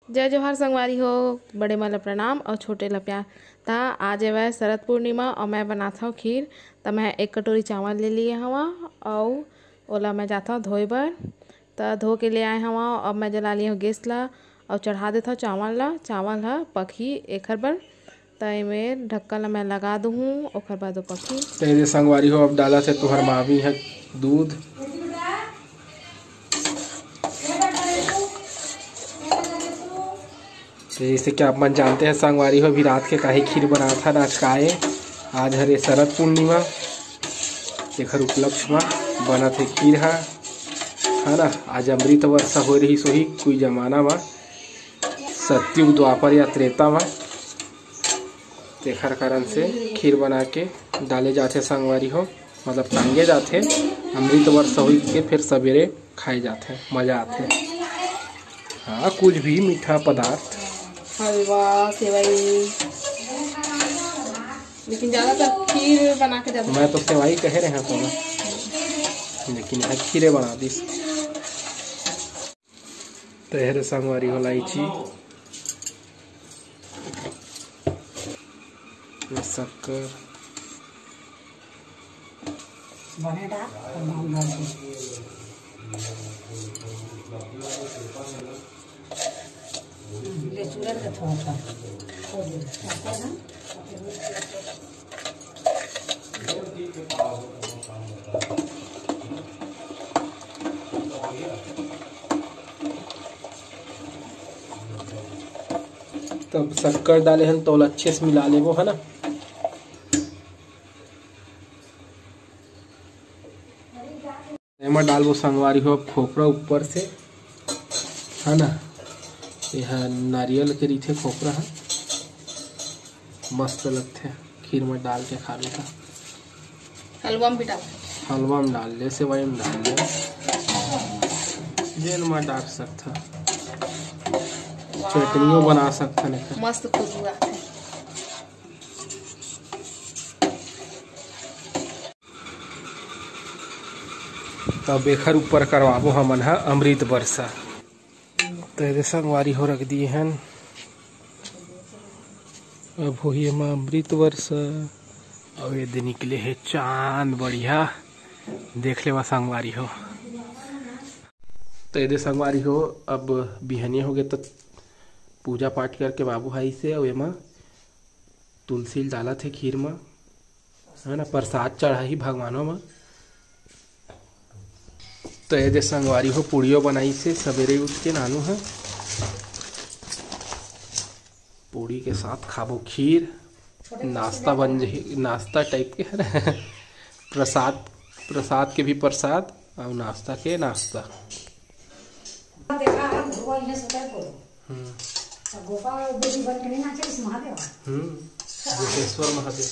जय जोहार संगवारी हो। बड़े मन ला प्रणाम और छोटे ला प्यार। ता आज है शरद पूर्णिमा और मैं बनाता हूँ खीर। तो मैं 1 कटोरी चावल ले लिए हवा और ओला मैं जाता हूँ धोए बर। तो धो के ले आए हवा। अब मैं जला लिया हूँ गैस ला और चढ़ा देता हूँ चावल ला। चावल ला पकी एकर बर। तो इमें ढक्कन ला मैं लगा दूँ ओकर बाद पकी। तेरे संगवारी हो अब डाला थे तुहर मामी है दूध। तो जैसे कि आप मन जानते हैं संगवारी हो भी रात के काहे खीर बना था नाचकाए। आज हरे शरद पूर्णिमा एकर उपलक्ष्य में बना थे खीर है ना। आज अमृत वर्षा हो रही सोही कोई जमाना में सतयुग द्वापर या त्रेता में तेखर कारण से खीर बना के डाले जाते संगवारी हो, मतलब टांगे जाते। अमृत वर्षा हो के फिर सवेरे खाए जाते, मजा आते। हाँ कुछ भी मीठा पदार्थ हलवा सेवई, लेकिन ज़्यादातर खीर बना के जाते। मैं तो सेवई कह रहे हैं तो ना, लेकिन है खीरे बना दी। तहरे संगवारी हो इलायची शक्कर तब शक्कर डाले हैं तो अच्छे से मिला ले वो है ना। एमा डालबो संगवारी हो खोपरा ऊपर से है ना। यह नारियल के रीथे खोपरा है, मस्त लगते खीर में डाल के खा लेता। हलवा में भी डाल, हलवा में डाल ले, सेवई में डाल ले, जेल में डाल सकता, चटनियों बना सकता नहीं। मस्त खुशबू आती है। तब एकर ऊपर करवाबो हमन है अमृत वर्षा। तेरे संगवारी हो रख दिए हैं अब होइए में अमृत वर्षा। और ये दिन निकले है चांद बढ़िया, देख ले संगवारी हो। तो ये संगवारी हो अब बिहनिया हो गए तो पूजा पाठ करके बाबू भाई से और एमा तुलसी डाला थे खीर में है ना, प्रसाद चढ़ा ही भगवानों में। तो ये संगवारी हो पूड़ियों बनाई से सवेरे उठ के नानू है, पूड़ी के साथ खाबो खीर। नाश्ता बन जाए, नाश्ता टाइप के है ना। प्रसाद के भी प्रसाद और नाश्ता के नाश्ता। भूतेश्वर महादेव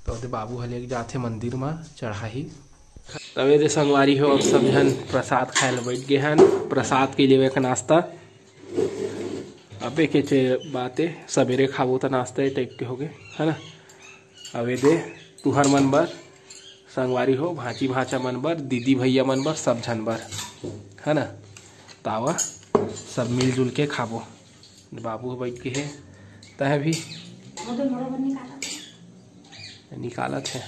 तो बाबू हले जाते मंदिर में चढ़ाई। तवे संगवारी हो अब सब जन प्रसाद खाए बैठ गए हैं। प्रसाद के लिए नाश्ता अबे के बातें सवेरे खाबो तो नाश्ता टाइप के हो गए है ना। अवे दे तुहर मन बर संगवारी हो, भांची भाचा मन बर, दीदी भैया मन बर, सब झन बर है ना। तावा सब मिलजुल के खाबो। बाबू बैठ के है तह भी निकालत है।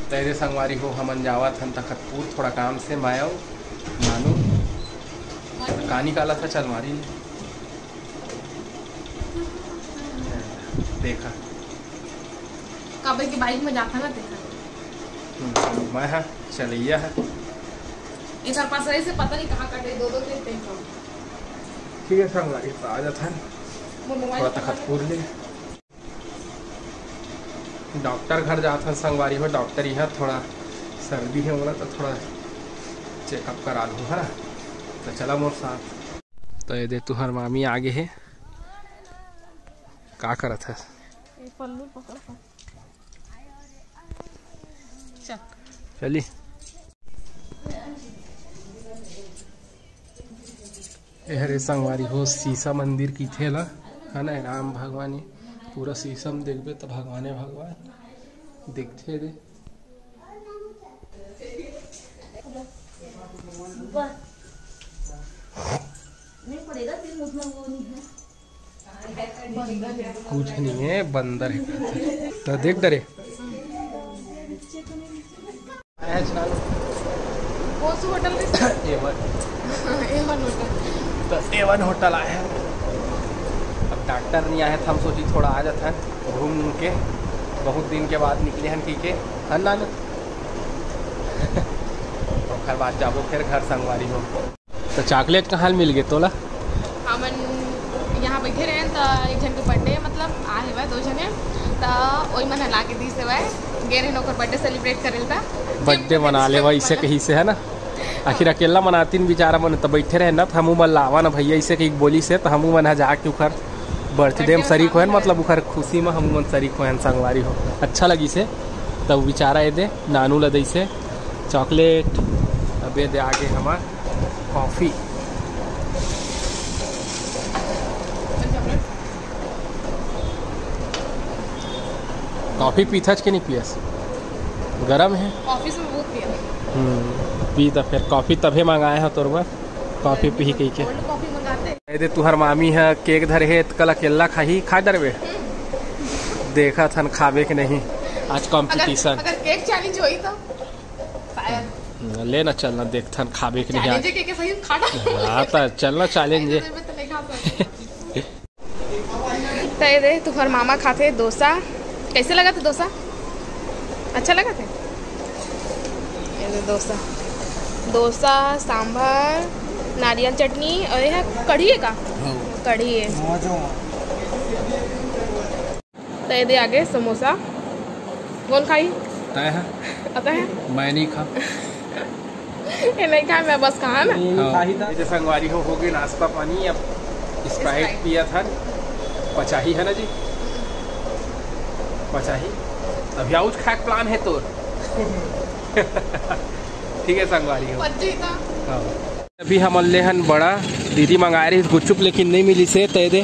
तेरे संगवारी हो हमन जावत हन तखतपुर थोड़ा काम से मायो मानू का निकाला था। चल मारी देखा काबे की बाइक में जाता ना देखा। मैं है चलिया है इस पास से पता नहीं कहाँ कटे दो ट्रिप। ठीक है संगवारी आ जाता है थोड़ा तखतपुर ले। डॉक्टर घर जाता संगवारी हो, डॉक्टर यहाँ थोड़ा सर्दी है बोला तो थोड़ा चेकअप करा लूँ है ना। तो चला मोर साथ। तो ये दे तुहर मामी आगे है का करत है। चली हरे संगवारी हो शीशा मंदिर की थे ला है ना राम भगवान पूरा शीशम देखबे तो भगवान दिखते रे कुछ नहीं है बंदर है तो देख डरे होटल तो A1 होटल आया है। अब डॉक्टर नहीं आया था हम सोची थोड़ा आ जाता है घूम के बहुत दिन के बाद निकले हैं ठीक है ना तो खैर बात जाबो फिर घर संगवारी हो तो चॉकलेट कहाँ मिल गए तोला हमन यहाँ बैठे रहे तो एक जन के बर्थडे मतलब आए हुए 2 जने तो वही मन ला के दी से गे रहे ओकर बर्थडे सेलिब्रेट करे था बर्थडे मना ले इसे कहीं से है ना आखिर अकेला मनाती बेचारा मन तो बैठे रहे ना तो हमू मन लावा ना भैया इसे कहीं बोली से तो हमू मन जाके उखर बर्थडे में शरीक हो मतलब उखर खुशी में हम मन शरीक हो संगवारी हो अच्छा लगी से तब बेचारा ये दे नानू ला दी से चॉकलेट अब ये दे आगे हमार कॉफ़ी कॉफ़ी पीथच के नहीं पियस गरम है ऑफिस में बहुत पिया पी तो फिर कॉफ़ी तभे मंगाए हैं तोर कॉफ़ी पी कही के कॉफी मंगाते दे तुहर मामी है केक धरे है कल अकेला खाही खा डरबे देखा था खावे के नहीं आज कंपटीशन अगर केक चैलेंज हुई तो शायद ले ना चलना देखता खावे के नहीं चैलेंज के सही खाना हाँ तो चलना चैलेंज तो ये दे तुम्हार मामा खाते डोसा कैसे लगा था डोसा अच्छा लगा था ये डोसा डोसा सांभर नारियल चटनी और यह कढ़ी है का कढ़ी है तो ये दे आगे समोसा कौन खाई आता है मैं नहीं खा ये नहीं खा मैं बस कहा ना जैसे संगवारी हो गई नाश्ता पानी अब स्प्राइट पिया था पचाही है ना जी पचाही अभी आउच खाए प्लान है तोर ठीक है संगवारी हो अभी हम अल्ले हन बड़ा दीदी मंगाए रही गुपचुप लेकिन नहीं मिली से तय दे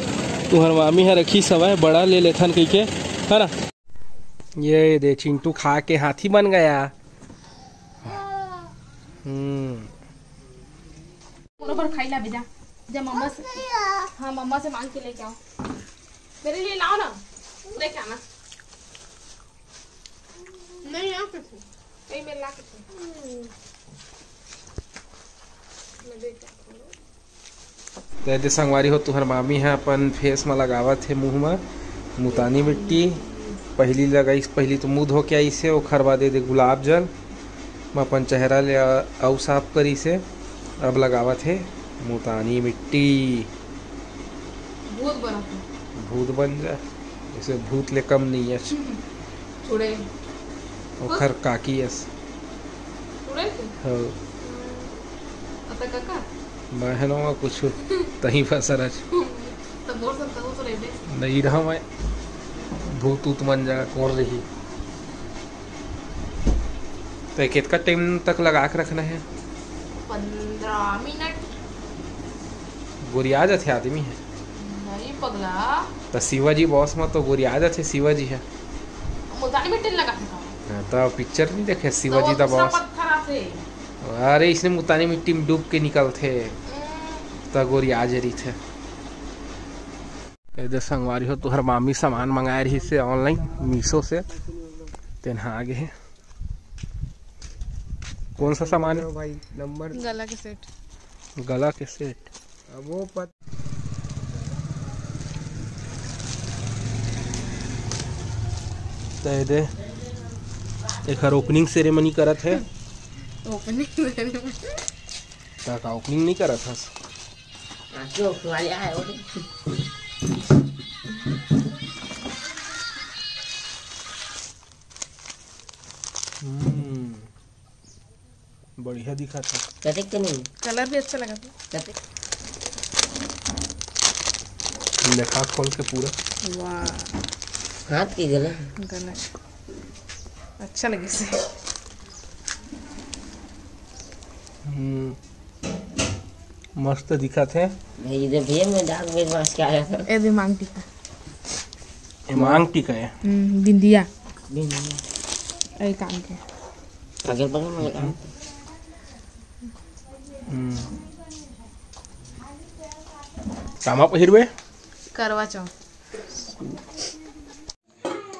तुहर मामी है रखी सवाय बड़ा ले लेथन कही के है ना ये दे चिंटू खा के हाथी बन गया खाई ला बेजा जब मम्मा से हाँ मम्मा से मांग के लेके आओ मेरे लिए लाओ ना लेके आना नहीं यहाँ पे नहीं मैं ला के तो संगवारी हो तुहर मामी है अपन फेस में लगावत है मुँह में मुतानी मिट्टी पहली लगाई पहली तो मुँह धो के आई से ओखर बाद दे गुलाब जल मैं अपन चेहरा ले आउ साफ करी से अब लगावत है मुतानी मिट्टी भूत बन जाए जैसे भूत ले कम नहीं है छुड़े ओखर काकी यस छुड़े हो आता काका मैं है ना कुछ तही फसर तो बोल सकता हूँ तो रेबे नहीं रहा मैं भूत उत बन जाएगा कौन रही तो कितना टाइम तक लगा के रखना है 15 मिनट गोरिया जाते आदमी है नहीं पगला तो शिवाजी बॉस में तो गोरिया जाते शिवाजी है मुल्तानी मिट्टी लगा तो पिक्चर नहीं देखे शिवाजी दा बॉस अरे इसने मुल्तानी मिट्टी में डूब के निकलते तो गोरिया जरी थे इधर संगवारी हो तुहर मामी सामान मंगाए रही से ऑनलाइन मीशो से तेना आगे है कौन सा सामान है भाई नंबर गला के सेट अब वो दे एक ओपनिंग सेरेमनी करत है ओपनिंग नहीं करत था बढ़िया दिखा था नहीं कलर भी अच्छा लगा था देखा खोल के पूरा वाह हाथ की गला अच्छा लगे से मस्त दिखत है। भाई इधर भैया मैं दाग में मास के आया था। ए भी मांग टीका ये मांग टीका है। बिंदिया बिन ए काम के अगल बगल में लगा। कामा पहिरबे करवा चौथ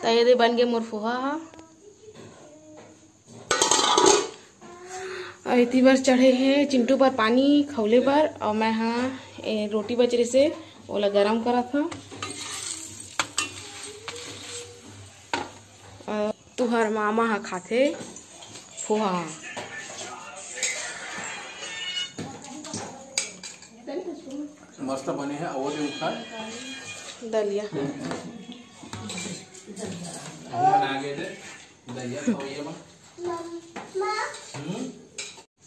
तैयारी बन गए मोर फुहा हा इतनी बार चढ़े हैं चिंटू पर पानी खौले पर और मैं हाँ रोटी बचरे से ओला गरम करा था। तुहर मामा हा खाथे फुहा मस्त बने हैं और दलिया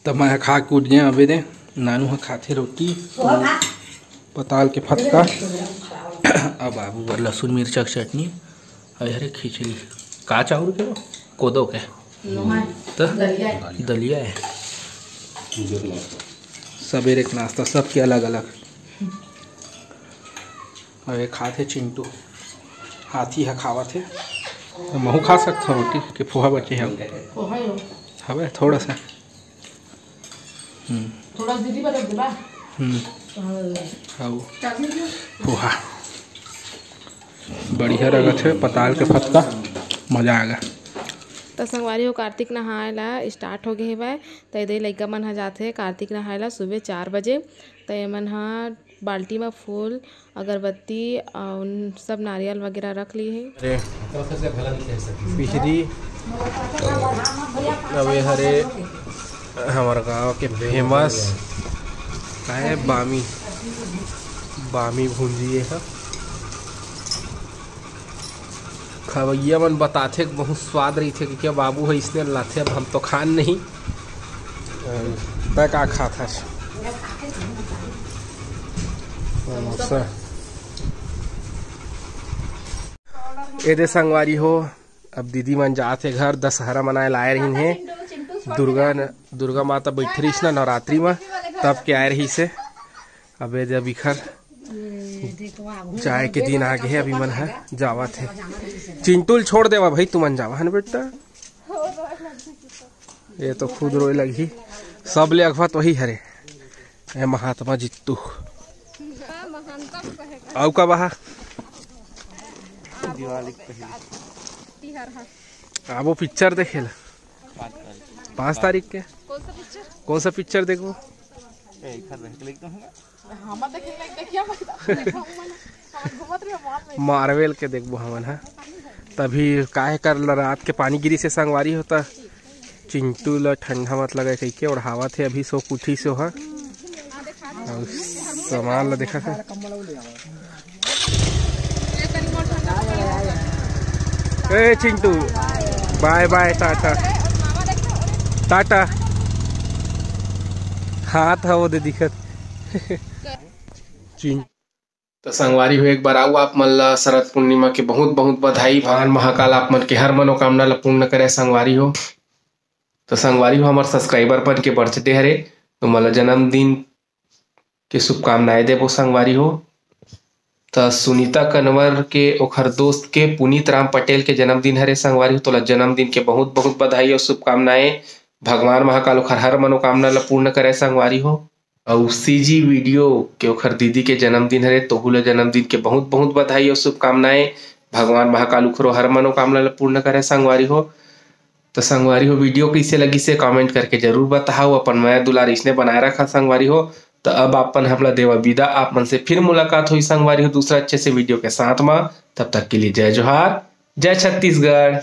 तब मैं खा के उठ गए अबे दे नानू हा खाते रोटी पताल के फटका अब बाबू बर लहसुन मिर्चा की चटनी अरे खिचड़ी का चाउर के कोदो के तो दलिया है सवेरे के नाश्ता सबके अलग अलग। अरे खाते चिंटू हाथी है खावा थे तो महू खा सकता रोटी के पोहा बचे हैं हवे थोड़ा सा थोड़ा दीदी बता देबा हाँ पोहा बढ़िया लगत है पताल के फटका मजा आएगा। तो संगवारी हो कार्तिक नहाए ला स्टार्ट हो गए हेबे तो इधर लइका मन ह जाथे कार्तिक नहाए ला सुबह 4 बजे तो ये मन ह बाल्टी में फूल अगरबत्ती और सब नारियल वगैरह रख ली है। पिछड़ी अबे हरे हमारे गांव के फेमस का है बामी भूंजिए है खवैया मन बताथे बहुत स्वाद रही थे कि क्या बाबू है इसने लाथे अब हम तो खान नहीं तय का खाता ए दे संगवारी हो अब दीदी मन जाते घर दशहरा मनाए लाए रही है दुर्गा माता बैठ रही ना नवरात्रि में तब के आए रही से अब ये जब इखर चाय के दिन आ गए अभी मन है जावा थे चिंटुल छोड़ देवा भाई तू मन जावा है ना बेटा ये तो खुद रोए लगी सब ले अगवत वही हरे ए महात्मा जित्तू आउ का बहा अब वो पिक्चर देखे ला 5 तारीख के कौन सा पिक्चर देखो मार्वेल के देखबो हमन है तभी काहे कर रात के पानी गिरी से संगवारी होता चिंटू ला ठंडा मत लगे कह के और हवा थे अभी सो कुठी से है सामान ला देखा था ए चिंटू बाय बाय टाटा टाटा हाथ है वो दे दिखत तो संगवारी हो एक बार आओ आप मन ला शरद पूर्णिमा के बहुत बहुत बधाई भगवान महाकाल आप मन के हर मनोकामना ला पूर्ण करे संगवारी हो। तो संगवारी हो हमारे सब्सक्राइबर बन के बर्थडे हरे तो मला जन्मदिन के शुभकामनाएं देबो संगवारी हो। तो सुनीता कन्वर के ओखर दोस्त के पुनीत राम पटेल के जन्मदिन हरे संगवारी हो तो जन्मदिन के बहुत बहुत बधाई और शुभकामनाएं भगवान महाकाल ओखर हर मनोकामना ला पूर्ण करे संगवारी हो। और सीजी वीडियो के ओखर दीदी के जन्मदिन हरे तो हुला जन्मदिन के बहुत बहुत बधाई और शुभकामनाएं भगवान महाकाल ओखरो हर मनोकामना ला पूर्ण करे संगवारी हो। तो संगवारी हो वीडियो कैसे लगी से कमेंट करके जरूर बताओ अपन माया दुलार इसने बनाए रखा संगवारी हो। तो अब अपन हमला देवा विदा आप मन से फिर मुलाकात हुई संगवारी हो दूसरा अच्छे से वीडियो के साथ में तब तक के लिए जय जोहार जय छत्तीसगढ़।